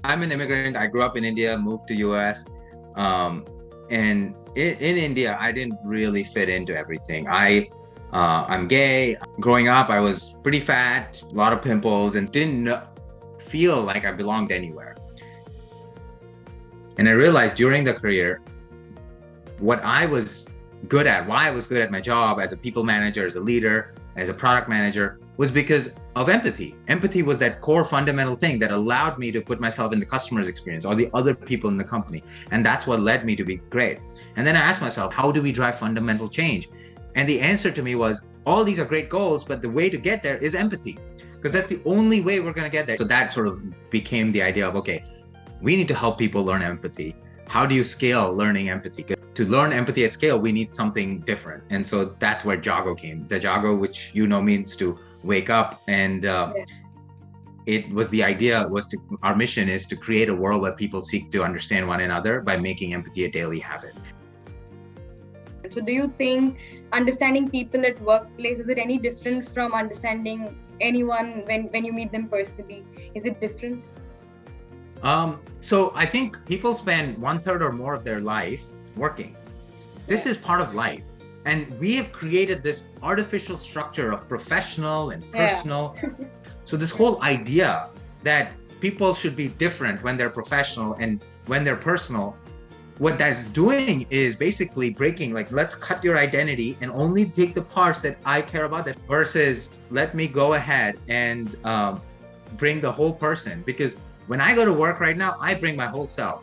I'm an immigrant. I grew up in India, moved to US. And in India, I didn't really fit into everything. I'm gay. Growing up, I was pretty fat, a lot of pimples, and didn't feel like I belonged anywhere. And I realized during the career, what I was good at, why I was good at my job as a people manager, as a leader, as a product manager, was because of empathy. Empathy was that core fundamental thing that allowed me to put myself in the customer's experience or the other people in the company. And that's what led me to be great. And then I asked myself, how do we drive fundamental change? And the answer to me was, all these are great goals, but the way to get there is empathy, because that's the only way we're going to get there. So that sort of became the idea of, okay, we need to help people learn empathy. How do you scale learning empathy? To learn empathy at scale, we need something different. And so that's where Jago came. The Jago, which means to wake up. And it was the idea our mission is to create a world where people seek to understand one another by making empathy a daily habit. So do you think understanding people at workplace, is it any different from understanding anyone when you meet them personally? Is it different? So I think people spend 1/3 or more of their life working. This is part of life. And we have created this artificial structure of professional and personal. So this whole idea that people should be different when they're professional and when they're personal, what that's doing is basically breaking, like, let's cut your identity and only take the parts that I care about, that versus let me go ahead and bring the whole person. Because when I go to work right now, I bring my whole self.